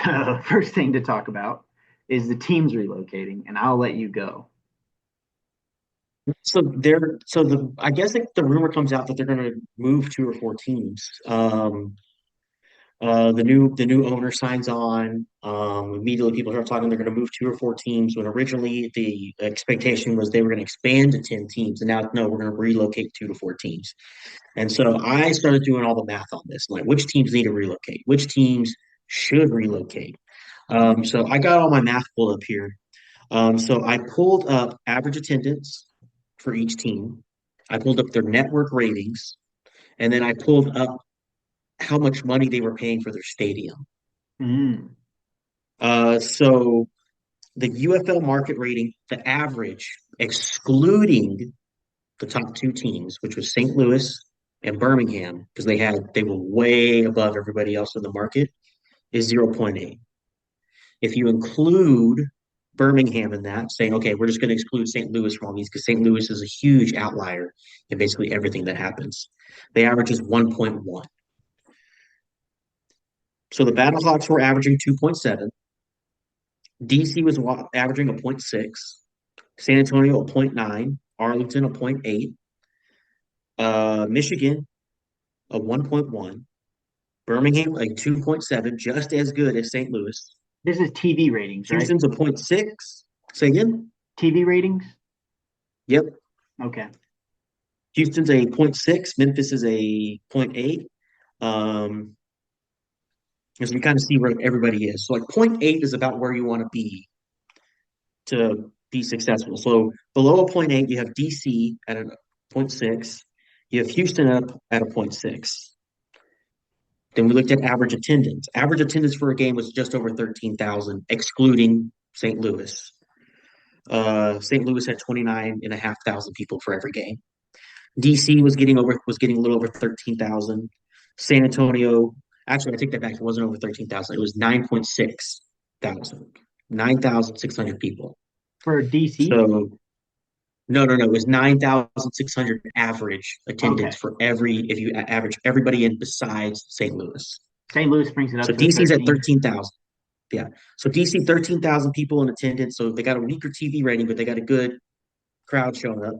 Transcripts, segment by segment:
The first thing to talk about is the teams relocating, and I'll let you go. So I guess like the rumor comes out that they're going to move 2 or 4 teams. The new owner signs on. Immediately, people start talking. They're going to move 2 or 4 teams. When originally the expectation was they were going to expand to 10 teams, and now no, we're going to relocate 2 to 4 teams. And so I started doing all the math on this, like which teams need to relocate, which teams should relocate. So I got all my math pulled up here. So I pulled up average attendance for each team. I pulled up their network ratings, and then I pulled up how much money they were paying for their stadium. Mm. So the UFL market rating, the average, excluding the top 2 teams, which was St. Louis and Birmingham, because they were way above everybody else in the market, is 0.8. If you include Birmingham in that, saying, okay, we're just going to exclude St. Louis from all these because St. Louis is a huge outlier in basically everything that happens. The average is 1.1. So the Battlehawks were averaging 2.7. DC was averaging a point 0.6. San Antonio a point 0.9. Arlington a point 0.8. Michigan a 1.1. Birmingham a 2.7, just as good as St. Louis. This is TV ratings, right? Houston's a point 0.6. Say again? TV ratings? Yep. Okay. Houston's a point 0.6. Memphis is a point 0.8. Um, as we kind of see where everybody is. So like point 0.8 is about where you want to be successful. So below a point 0.8, you have DC at a point 0.6. You have Houston at a point 0.6. Then we looked at average attendance. Average attendance for a game was just over 13,000, excluding St. Louis. St. Louis had 29,500 people for every game. DC was getting a little over 13,000. San Antonio, actually, I take that back. It wasn't over 13,000. It was 9.6 thousand, 9,600 people. For DC? So no. It was 9,600 average attendance Okay. for if you average everybody in besides St. Louis. St. Louis brings it up So to DC's at 13. 13,000. Yeah. So DC, 13,000 people in attendance. So they got a weaker TV rating, but they got a good crowd showing up.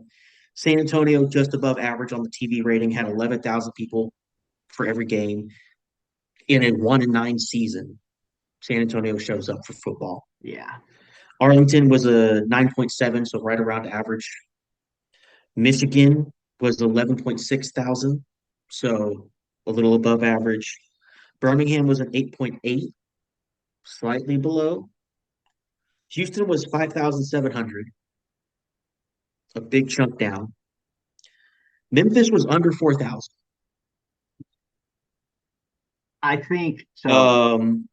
San Antonio, just above average on the TV rating, had 11,000 people for every game. In a 1-9 season, San Antonio shows up for football. Yeah. Arlington was a 9.7, so right around average. Michigan was 11.6 thousand, so a little above average. Birmingham was an 8.8, slightly below. Houston was 5,700, a big chunk down. Memphis was under 4,000. I think so. Um,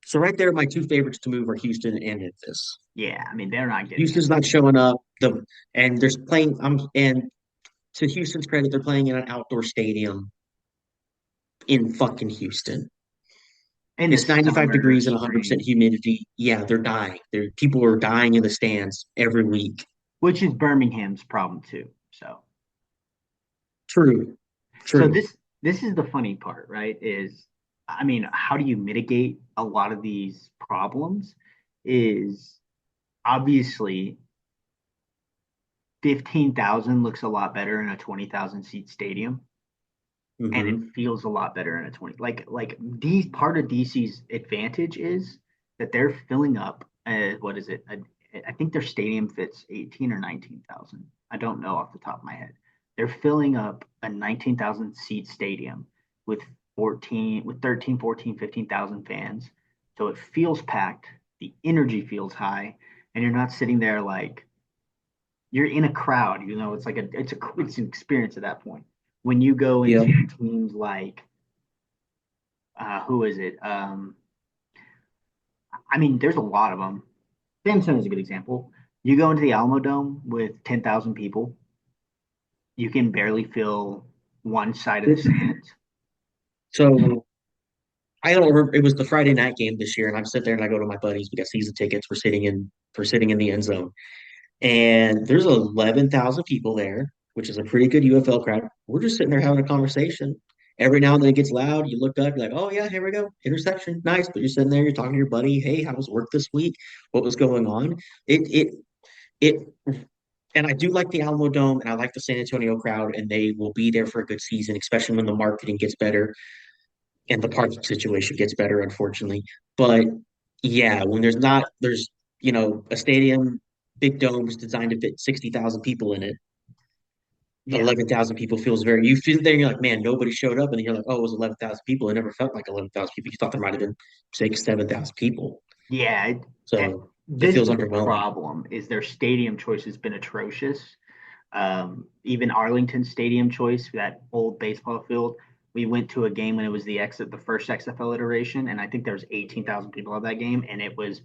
so right there, my 2 favorites to move are Houston and Memphis. Yeah. I mean, they're not getting Houston's not anything. showing up. And there's playing. And to Houston's credit, they're playing in an outdoor stadium in fucking Houston. In the It's 95 summer or degrees and 100% spring, humidity. Yeah, they're dying. People are dying in the stands every week. which is Birmingham's problem too. So, True, so true. this is the funny part, right? Is I mean, how do you mitigate a lot of these problems? Is obviously 15,000 looks a lot better in a 20,000 seat stadium, and it Hmm. feels a lot better in a 20. Like D part of DC's advantage is that they're filling up. What is it? I think their stadium fits 18 or 19,000. I don't know off the top of my head. They're filling up a 19,000 seat stadium with 13, 14, 15,000 fans. So it feels packed. The energy feels high, and you're not sitting there like you're in a crowd. You know, it's an experience at that point. When you go Yeah. into teams like who is it? I mean, there's a lot of them. Samsung is a good example. You go into the Alamo Dome with 10,000 people, you can barely fill one side of the stands. So I don't remember. It was the Friday night game this year, and I'm sitting there and I go to my buddies. We got season tickets. We're sitting in the end zone, and there's 11,000 people there, which is a pretty good UFL crowd. We're just sitting there having a conversation, Every now and then it gets loud. You look up, you're like, oh yeah, here we go, interception, nice. But you're sitting there, you're talking to your buddy, hey, how was work this week? What was going on? It it and I do like the Alamo Dome and I like the San Antonio crowd, and they will be there for a good season, especially when the marketing gets better and the parking situation gets better, unfortunately. But yeah, when there's a stadium, big domes designed to fit 60,000 people in it. Yeah. 11,000 people feels very, you feel there, and you're like, man, nobody showed up. And then you're like, oh, it was 11,000 people. It never felt like 11,000 people. You thought there might have been 7,000 people. Yeah, So it this feels is the underwhelming. problem is their stadium choice has been atrocious. Even Arlington Stadium choice, that old baseball field, we went to a game when it was the first XFL iteration, and I think there was 18,000 people at that game, and it was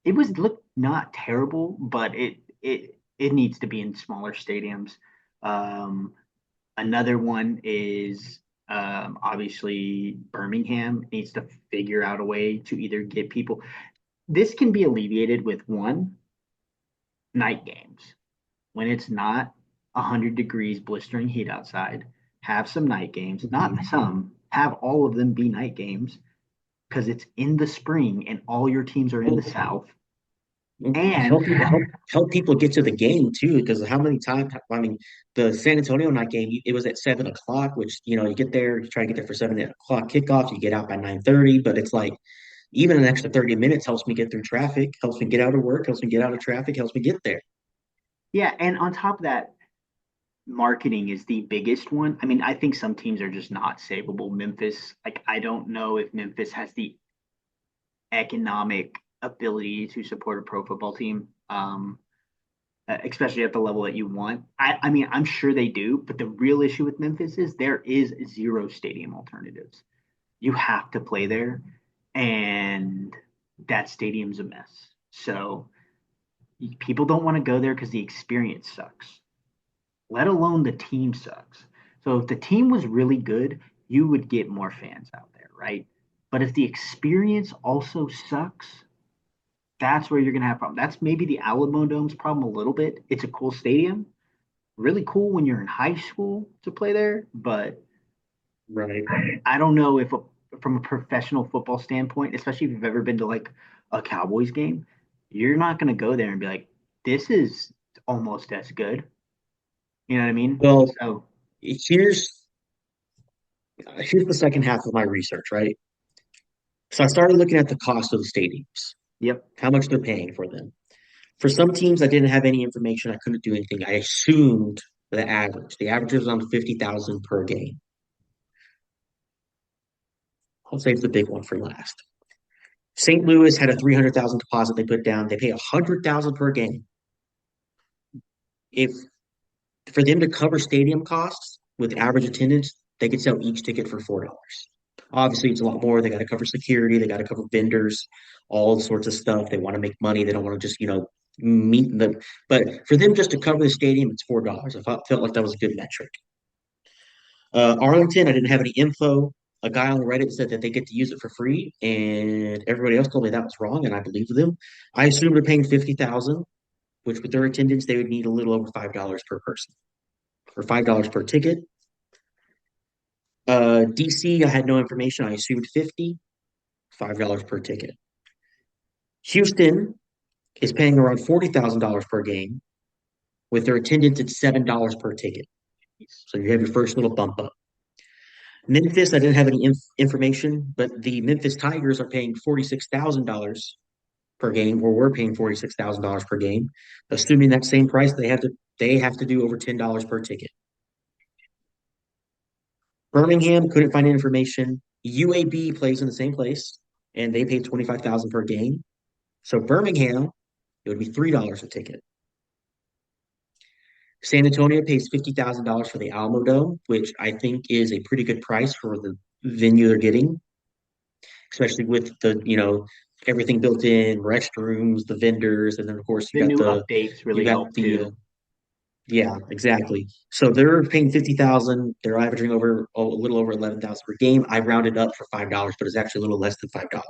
looked not terrible, but it needs to be in smaller stadiums. Um, Another one is obviously Birmingham needs to figure out a way to either get people. This can be alleviated with one, night games. When it's not 100 degrees blistering heat outside, have some night games. Not Mhm. some, have all of them be night games because it's in the spring and all your teams are in the Well, south. well, And help people get to the game too, because how many times, I mean, the San Antonio night game, it was at 7 o'clock, which, you get there, you try to get there for 7 o'clock kickoff, you get out by 9:30, but it's like even an extra 30 minutes helps me get through traffic, helps me get out of work, helps me get out of traffic, helps me get there. yeah, and on top of that, marketing is the biggest one. I mean, I think some teams are just not savable. Memphis, like I don't know if Memphis has the economic ability to support a pro football team, especially at the level that you want. I mean, I'm sure they do, but the real issue with Memphis is there is zero stadium alternatives. You have to play there, and that stadium's a mess. So people don't want to go there because the experience sucks, let alone the team sucks. So if the team was really good, you would get more fans out there, right? But if the experience also sucks, that's where you're going to have a problem. That's maybe the Alamo Dome's problem a little bit. It's a cool stadium, really cool when you're in high school to play there, but Right. I don't know if from a professional football standpoint, especially if you've ever been to like a Cowboys game, you're not going to go there and be like, this is almost as good. You know what I mean? Well, So, here's here's the second half of my research, right? So I started looking at the cost of the stadiums, yep. how much they're paying for them. For some teams, I didn't have any information. I couldn't do anything. I assumed the average. The average was on 50,000 per game. I'll save the big one for last. St. Louis had a 300,000 deposit they put down. They pay 100,000 per game. If For them to cover stadium costs with average attendance, they could sell each ticket for $4. Obviously, it's a lot more. They got to cover security, they got to cover vendors, all sorts of stuff. They want to make money. They don't want to just, meet the. But for them just to cover the stadium, it's $4. I felt like that was a good metric. Arlington, I didn't have any info. A guy on Reddit said that they get to use it for free, and everybody else told me that was wrong, and I believed them. I assumed they're paying 50,000, which with their attendance, they would need a little over $5 per person or $5 per ticket. DC, I had no information. I assumed 50, $5 per ticket. Houston is paying around $40,000 per game. With their attendance at $7 per ticket. So you have your first little bump up. Memphis, I didn't have any information, but the Memphis Tigers are paying $46,000 per game, or we're paying $46,000 per game. Assuming that same price, they have to do over $10 per ticket. Birmingham couldn't find information. UAB plays in the same place, and they pay 25,000 per game. So Birmingham, it would be $3 a ticket. San Antonio pays $50,000 for the Alamo Dome, which I think is a pretty good price for the venue they're getting, especially with everything built in, restrooms, the vendors, and then of course The new updates you really got help the too. yeah, exactly. So they're paying 50,000. They're averaging over a little over 11,000 per game. I rounded up for $5, but it's actually a little less than $5.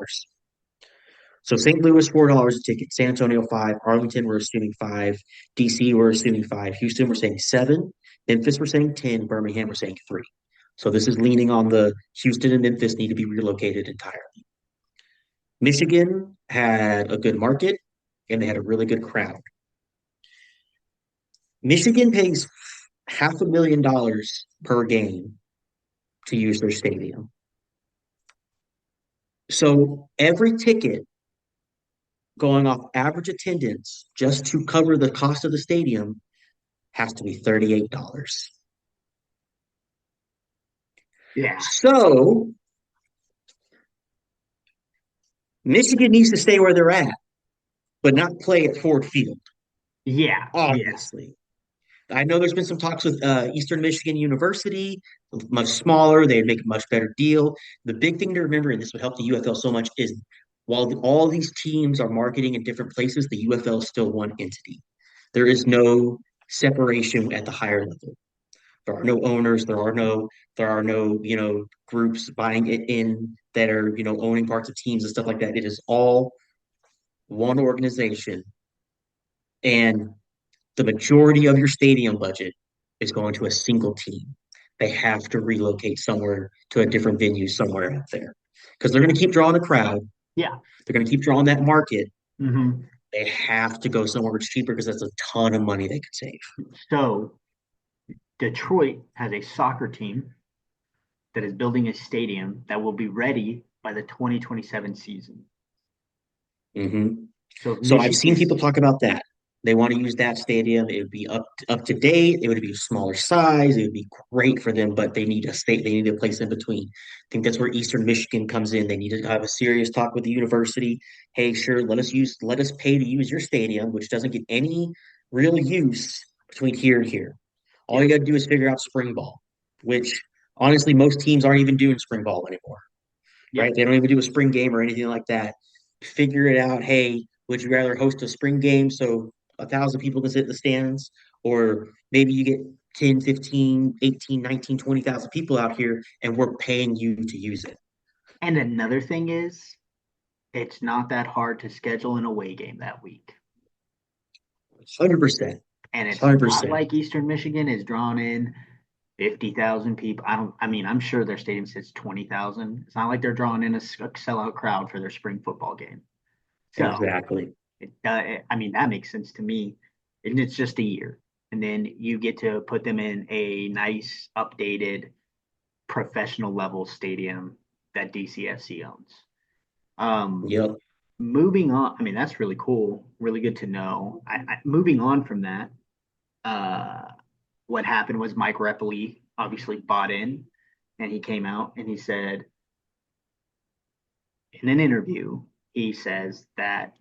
So St. Louis, $4 a ticket. San Antonio, 5. Arlington, we're assuming 5. DC, we're assuming 5. Houston, we're saying 7. Memphis, we're saying 10. Birmingham, we're saying 3. So this is leaning on the Houston and Memphis need to be relocated entirely. Michigan had a good market and they had a really good crowd. Michigan pays $500,000 per game to use their stadium. So every ticket going off average attendance just to cover the cost of the stadium has to be $38. Yeah. So Michigan needs to stay where they're at, but not play at Ford Field, Yeah. Yeah. obviously. I know there's been some talks with Eastern Michigan University, much smaller. They'd make a much better deal. The big thing to remember, and this would help the UFL so much, is while all these teams are marketing in different places, the UFL is still one entity. There is no separation at the higher level. There are no owners. There are no groups buying it in that are owning parts of teams and stuff like that. It is all one organization, and the majority of your stadium budget is going to a single team. They have to relocate somewhere to a different venue somewhere out there because they're going to keep drawing a crowd. Yeah. They're going to keep drawing that market. Hmm. They have to go somewhere it's cheaper because that's a ton of money they could save. So Detroit has a soccer team that is building a stadium that will be ready by the 2027 season. Hmm. So if So I've seen Michigan, people talk about that. They want to use that stadium. It would be up to date. It would be a smaller size. It would be great for them, but they need a state. They need a place in between. I think that's where Eastern Michigan comes in. They need to have a serious talk with the university. Hey, sure, let us pay to use your stadium, which doesn't get any real use between here and here. All yeah, you got to do is figure out spring ball, which honestly most teams aren't even doing spring ball anymore, yeah, right? They don't even do a spring game or anything like that. Figure it out. Hey, would you rather host a spring game so 1,000 people can sit in the stands? Or maybe you get 10, 15, 18, 19, 20,000 people out here and we're paying you to use it. and another thing is, it's not that hard to schedule an away game that week. 100%. And it's not 100%. like Eastern Michigan is drawn in 50,000 people. I mean, I'm sure their stadium says 20,000. It's not like they're drawing in a sellout crowd for their spring football game. So, Exactly. I mean, that makes sense to me. And it's just a year. And then you get to put them in a nice, updated, professional level stadium that DCFC owns. Um, Yep. moving on, I mean, that's really cool. Really good to know. Moving on from that, uh, what happened was Mike Repoli obviously bought in, and he came out and he said in an interview, he says that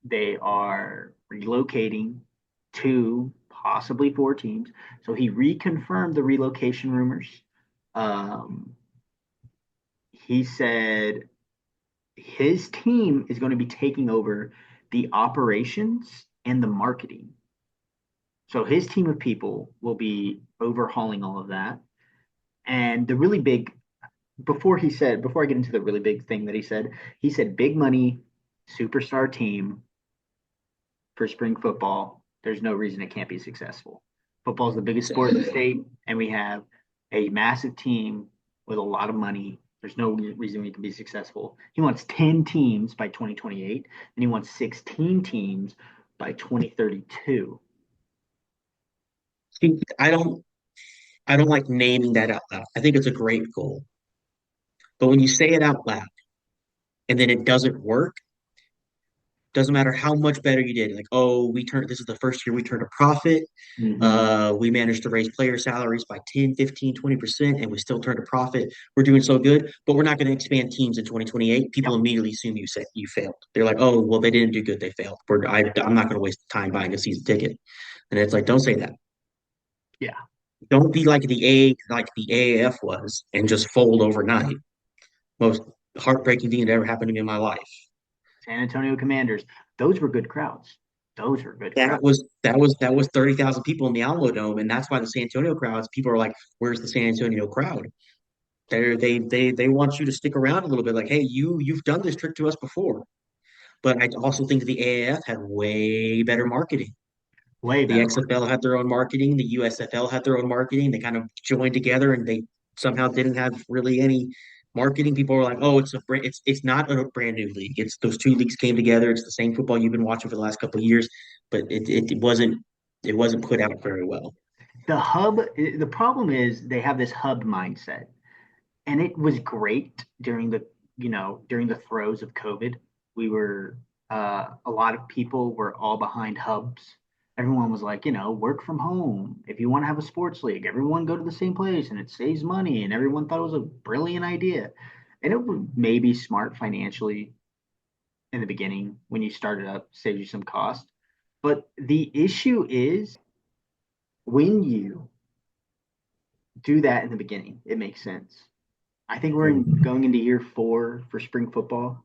they are relocating two, possibly four teams. So he reconfirmed the relocation rumors. Um, he said his team is going to be taking over the operations and the marketing. So his team of people will be overhauling all of that. And the really big, before I get into the really big thing that he said big money, superstar team for spring football. There's no reason it can't be successful. Football is the biggest sport in the state, and we have a massive team with a lot of money. There's no reason we can be successful. He wants 10 teams by 2028, and he wants 16 teams by 2032. See, I don't like naming that out loud. I think it's a great goal. But when you say it out loud and then it doesn't work, doesn't matter how much better you did. Like, oh, this is the first year we turned a profit. Mm-hmm. We managed to raise player salaries by 10, 15, 20%, and we still turned a profit. We're doing so good, but we're not going to expand teams in 2028. People Yep. immediately assume you said you failed. They're like, oh, well, they didn't do good. They failed. I'm not going to waste time buying a season ticket. And it's like, don't say that. Yeah. Don't be like the AAF was and just fold overnight. Most heartbreaking thing that ever happened to me in my life. San Antonio Commanders. Those were good crowds. Those were good That crowds. was that was that was 30,000 people in the Alamo Dome, and that's why the San Antonio crowds. People are like, "Where's the San Antonio crowd?" They want you to stick around a little bit. Like, hey, you've done this trick to us before. But I also think that the AAF had way better marketing. Way The better XFL marketing. had their own marketing. The USFL had their own marketing. They kind of joined together and they somehow didn't have really any marketing. People were like, "Oh, it's not a brand new league. It's those two leagues came together. It's the same football you've been watching for the last couple of years." But it wasn't put out very well. The problem is they have this hub mindset, and it was great during during the throes of COVID. We were a lot of people were all behind hubs. Everyone was like, work from home. If you want to have a sports league, everyone go to the same place and it saves money. And everyone thought it was a brilliant idea. And it would maybe smart financially in the beginning when you started up, saves you some cost. But the issue is when you do that in the beginning, it makes sense. I think going into year 4 for spring football.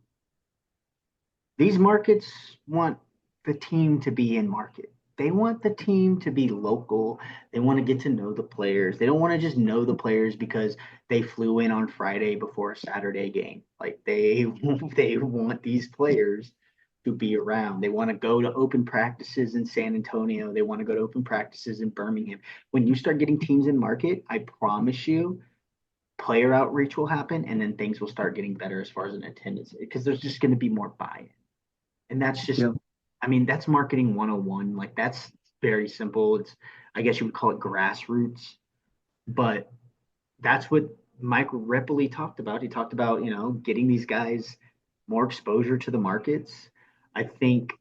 These markets want the team to be in market. They want the team to be local. They want to get to know the players. They don't want to just know the players because they flew in on Friday before a Saturday game. Like they want these players to be around. They want to go to open practices in San Antonio. They want to go to open practices in Birmingham. When you start getting teams in market, I promise you player outreach will happen and then things will start getting better as far as an attendance because there's just going to be more buy-in. And that's just, Yeah. I mean, that's marketing 101. Like that's very simple. I guess you would call it grassroots, but that's what Mike Repoli talked about. He talked about, getting these guys more exposure to the markets. I think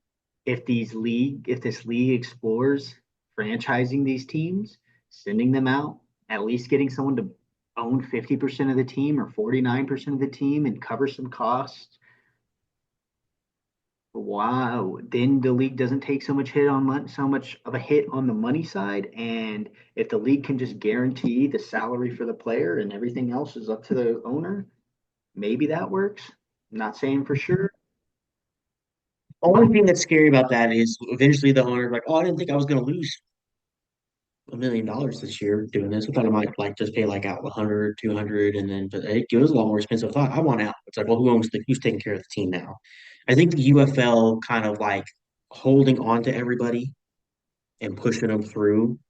if this league explores franchising these teams, sending them out, at least getting someone to own 50% of the team or 49% of the team and cover some costs. Wow, then the league doesn't take so much of a hit on the money side, and if the league can just guarantee the salary for the player and everything else is up to the owner, maybe that works. I'm not saying for sure, Only but thing that's scary about that is eventually the owner's like, "Oh, I didn't think I was going to lose $1 million this year doing this. I thought I might like just pay like out 100, 200, and then but it was a lot more expensive. I thought I want out. It's like, well, who's taking care of the team now? I think the UFL kind of like holding on to everybody and pushing them through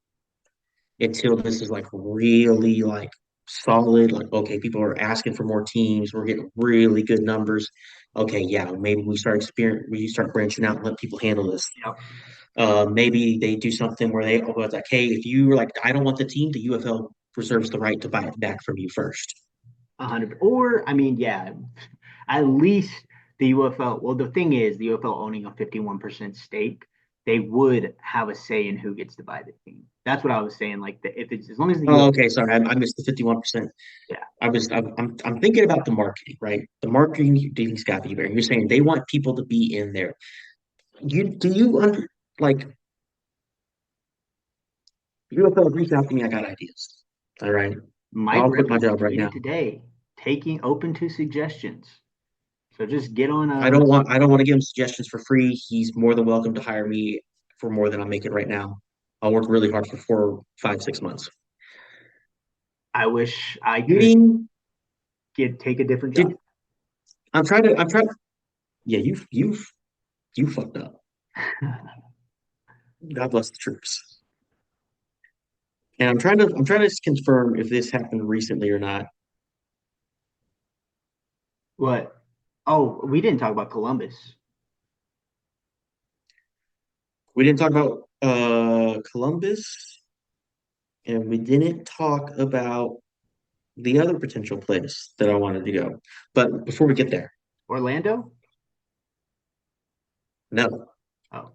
until this is like really like solid. Like, okay, people are asking for more teams. We're getting really good numbers. Okay, yeah, maybe we start branching out and let people handle this. yep, Maybe they do something where it's like, hey, if you were like, I don't want the team, the UFL reserves the right to buy it back from you first. 100. Or I mean, yeah, at least the UFL. Well, the thing is, the UFL owning a 51% stake, they would have a say in who gets to buy the team. That's what I was saying. Like, if it's as long as the Oh, UFL, okay, sorry, I missed the 51%. yeah, I'm thinking about the marketing, right? The marketing thing's got to be there. You're saying they want people to be in there. You under like UFL reach out to me? I got ideas. All right, Mike I'll quit my Ripley job right now. tweeted today, taking open to suggestions. So just get on I don't want to give him suggestions for free. He's more than welcome to hire me for more than I'm making right now. I'll work really hard for 4, 5, 6 months. I wish I could Getting take a different job. did I'm trying yeah, you fucked up. God bless the troops. And I'm trying to confirm if this happened recently or not. What? Oh, we didn't talk about Columbus We didn't talk about Columbus and we didn't talk about the other potential place that I wanted to go. But before we get there, Orlando. no. Oh,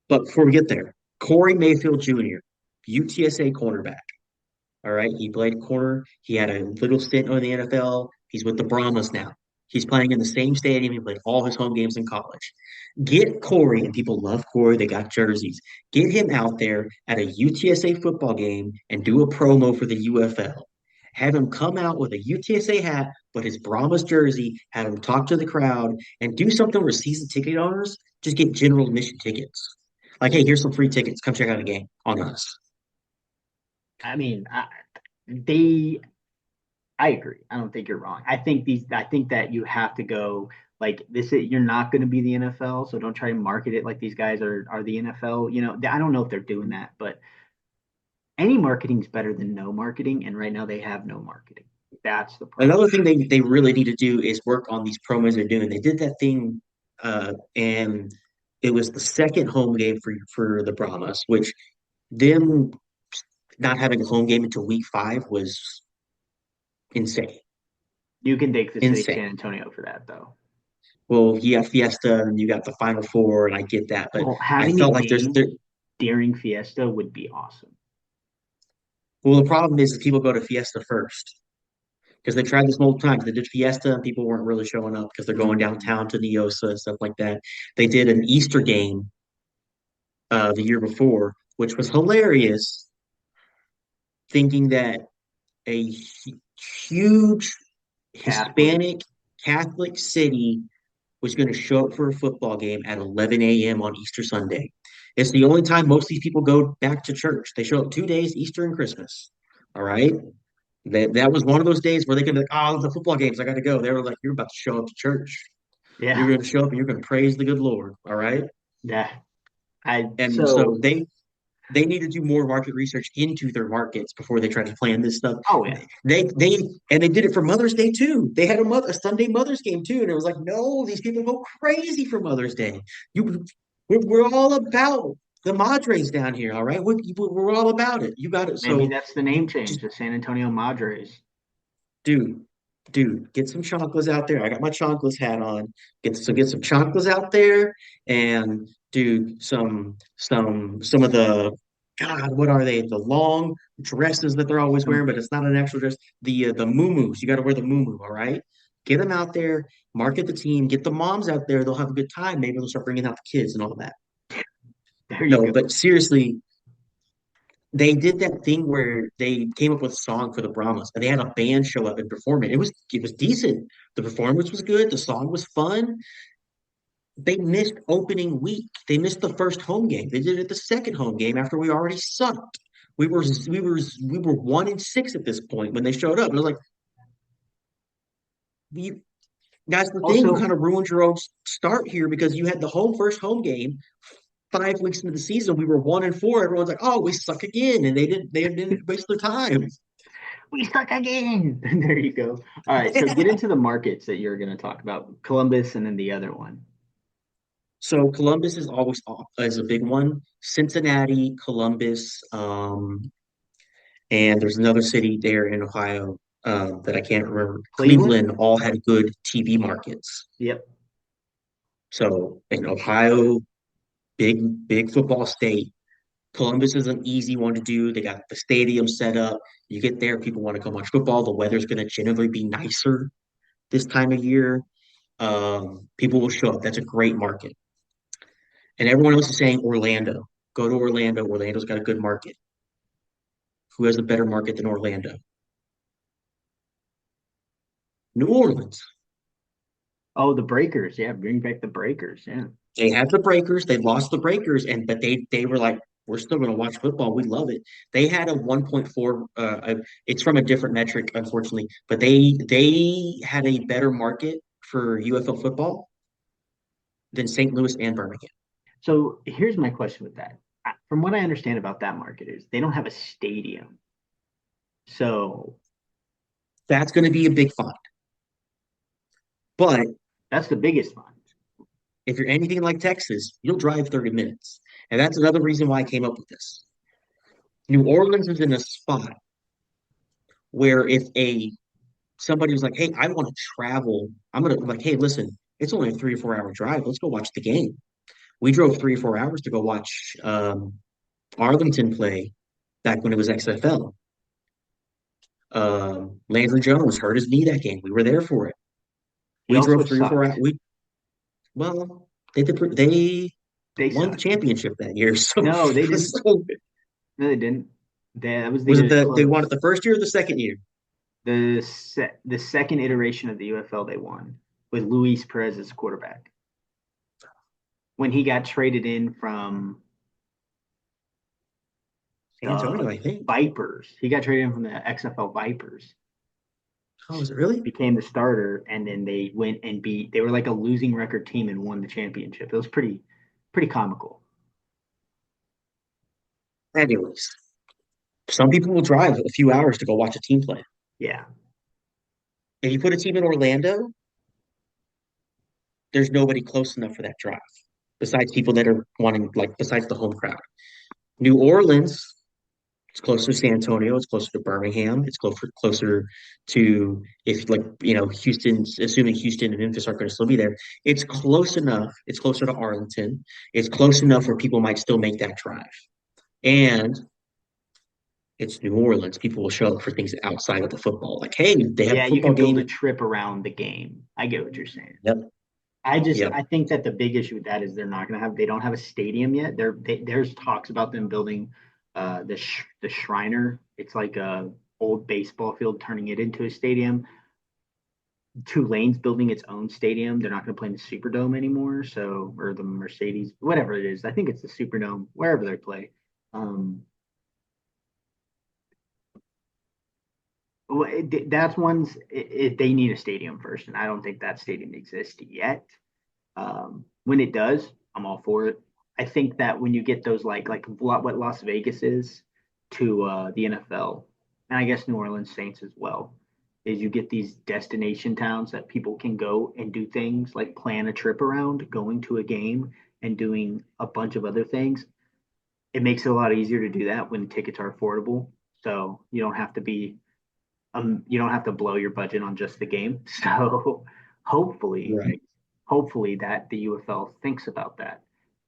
But before we get there, Corey Mayfield Jr., UTSA cornerback. All right. He played corner. He had a little stint on the NFL. He's with the Brahmas now. He's playing in the same stadium. He played all his home games in college. Get Corey, and people love Corey. They got jerseys. Get him out there at a UTSA football game and do a promo for the UFL. Have him come out with a UTSA hat, but his Brahmas jersey. Have him talk to the crowd and do something where season ticket owners just get general admission tickets. Like, hey, here's some free tickets. Come check out a game on us. I mean, they. I agree. I don't think you're wrong. I think these. I think that you have to go like this. You're not going to be the NFL, so don't try to market it like these guys are the NFL. I don't know if they're doing that, but Any marketing's better than no marketing, and right now they have no marketing. That's the problem. Another thing they really need to do is work on these promos they're doing. They did that thing, and it was the second home game for the Brahmas, which them not having a home game until week 5 was insane. You can take the city of San Insane. Antonio for that, though. Well, you have Fiesta and you got the Final Four, and I get that, but Well, I having a felt like game during Fiesta would be awesome. well, the problem is that people go to Fiesta first because they tried this multiple times. They did Fiesta and people weren't really showing up because they're going Mm, downtown to Neosa and stuff like that. They did an Easter game the year before, which was hilarious, thinking that a huge Catholic. Hispanic Catholic city was going to show up for a football game at 11 a.m. on Easter Sunday. It's the only time most of these people go back to church. They show up 2 days, Easter and Christmas. All right. That was one of those days where they can be like, oh, the football games, I got to go. They were like, you're about to show up to church. You're Yeah, going to show up and you're going to praise the good Lord. All right. yeah. I And so so they need to do more market research into their markets before they try to plan this stuff. oh yeah. They and they did it for Mother's Day too. They had a Sunday Mother's game too, and it was like, no, these people go crazy for Mother's Day. You, we're all about the Madres down here, all right? We're all about it. You got it. Maybe So that's the you name change, just the San Antonio Madres. dude, get some chocolates out there. I got my chocolates hat on. Get some chocolates out there and do some of the God, what are they? The long dresses that they're always wearing, Um, but it's not an actual dress. The muumuus. You got to wear the muumuu, all right? Get them out there, market the team, get the moms out there. They'll have a good time. Maybe they'll start bringing out the kids and all that. there you No, go. but seriously, they did that thing where they came up with a song for the Brahmas and they had a band show up and perform it. It was decent. The performance was good. The song was fun. They missed opening week. They missed the first home game. They did it the second home game after we already sucked. We were 1-6 at this point when they showed up. It was like you that's the thing. You Also, kind of ruined your own start here because you had the first home game 5 weeks into the season. We were 1-4. Everyone's like, "Oh, we suck again," and they didn't waste their time. we stuck again. There you go. All right, so get into the markets that you're going to talk about, Columbus and then the other one. So Columbus is always as a big one. Cincinnati, Columbus, and there's another city there in Ohio that I can't remember. Cleveland? Cleveland all had good TV markets. Yep. So in Ohio, big football state. Columbus is an easy one to do. They got the stadium set up. You get there, people want to come watch football. The weather's going to generally be nicer this time of year. People will show up. That's a great market. And everyone else is saying Orlando. Go to Orlando. Orlando's got a good market. Who has a better market than Orlando? New Orleans. Oh, the Breakers. Yeah, bring back the Breakers. Yeah. They had the Breakers. They lost the Breakers, and but they were like, we're still going to watch football. We love it. They had a 1.4. It's from a different metric, unfortunately, but they had a better market for UFL football than St. Louis and Birmingham. So here's my question with that. From what I understand about that market is they don't have a stadium. So That's going to be a big find. But that's the biggest one. if you're anything like Texas, you'll drive 30 minutes, and that's another reason why I came up with this. New Orleans is in a spot where if a somebody was like, "Hey, I want to travel," I'm gonna like, "Hey, listen, it's only a 3 or 4 hour drive. Let's go watch the game." We drove 3 or 4 hours to go watch Arlington play back when it was XFL. Landry Jones hurt his knee that game. We were there for it. He We also drove 3 or 4 hours. sucked. Well, they They won the sucked. championship that year. So, No, they didn't. so No, they didn't. That was the was year it they they won it closed. the first year or the second year? The second iteration of the UFL they won with Luis Perez as quarterback when he got traded in from San Antonio, the I think. Vipers. He got traded in from the XFL Vipers, Oh, was it really? became the starter, and then they went and beat. They were like a losing record team and won the championship. It was pretty comical. Anyways, Some people will drive a few hours to go watch a team play. Yeah. If you put a team in Orlando, there's nobody close enough for that drive besides people that are wanting, like, besides the home crowd. New Orleans, it's closer to San Antonio, it's closer to Birmingham, it's closer to, if, like, Houston, assuming Houston and Memphis aren't going to still be there, it's close enough. It's closer to Arlington. It's close enough where people might still make that drive. And it's New Orleans. People will show up for things outside of the football. Like, hey, they have a Yeah, you football can build game. a trip around the game. I get what you're saying. Yep, I yep. think that the big issue with that is they don't have a stadium yet. There's talks about them building the Shriner. It's like a old baseball field, turning it into a stadium. Tulane's building its own stadium. They're not going to play in the Superdome anymore. So, or the Mercedes, whatever it is. I think it's the Superdome, wherever they play. Um, that's ones they need a stadium first, and I don't think that stadium exists yet. When it does, I'm all for it. I think that when you get those like what Las Vegas is to the NFL, and I guess New Orleans Saints as well, is you get these destination towns that people can go and do things like plan a trip around, going to a game and doing a bunch of other things. It makes it a lot easier to do that when tickets are affordable. So you don't have to blow your budget on just the game. So hopefully, Right. hopefully that the UFL thinks about that.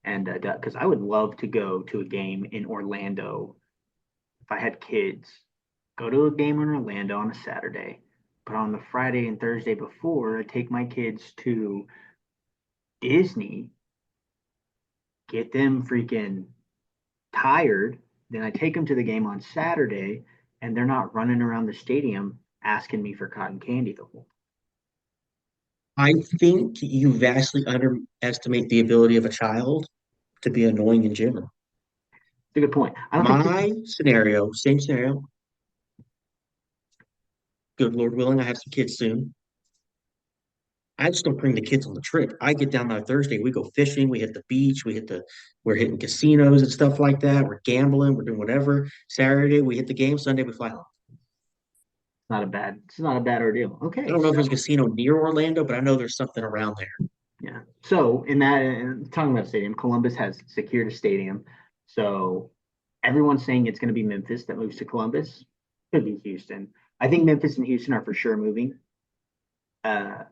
And because I would love to go to a game in Orlando if I had kids, go to a game in Orlando on a Saturday, but on the Friday and Thursday before, I take my kids to Disney, get them freaking tired. Then I take them to the game on Saturday, and they're not running around the stadium asking me for cotton candy the whole. I think you vastly underestimate the ability of a child to be annoying in general. It's a good point. I don't think kids. My scenario, same scenario. Good Lord willing, I have some kids soon. I just don't bring the kids on the trip. I get down there Thursday, we go fishing, we hit the beach, we're hitting casinos and stuff like that. We're gambling, we're doing whatever. Saturday, we hit the game. Sunday, we fly home. It's not a bad ordeal. I Okay, don't know if so there's a casino near Orlando, but I know there's something around there. yeah. So in that talking about stadium, Columbus has secured a stadium. So everyone's saying it's going to be Memphis that moves to Columbus. Could be Houston. I think Memphis and Houston are for sure moving. Uh,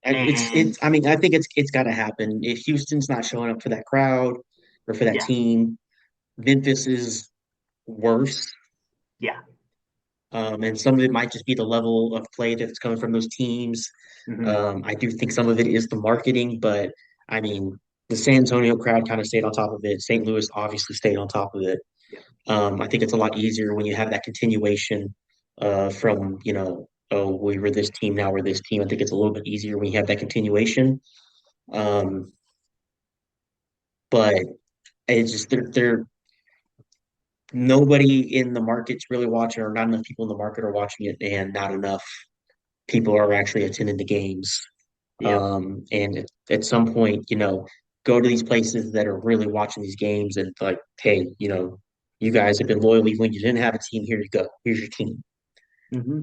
and I mean, I think it's got to happen. If Houston's not showing up for that crowd or for that yeah, team, Memphis is worse. yeah. And some of it might just be the level of play that's coming from those teams. Hmm. I do think some of it is the marketing, but I mean, the San Antonio crowd kind of stayed on top of it. St. Louis obviously stayed on top of it. Yeah. I think it's a lot easier when you have that continuation from, oh, we were this team, now we're this team. I think it's a little bit easier when you have that continuation. Um, but it's just they're nobody in the market's really watching, or not enough people in the market are watching it, and not enough people are actually attending the games. Yep. And at some point, go to these places that are really watching these games and like, hey, you guys have been loyal even when you didn't have a team. Here you go. Here's your team. Hmm.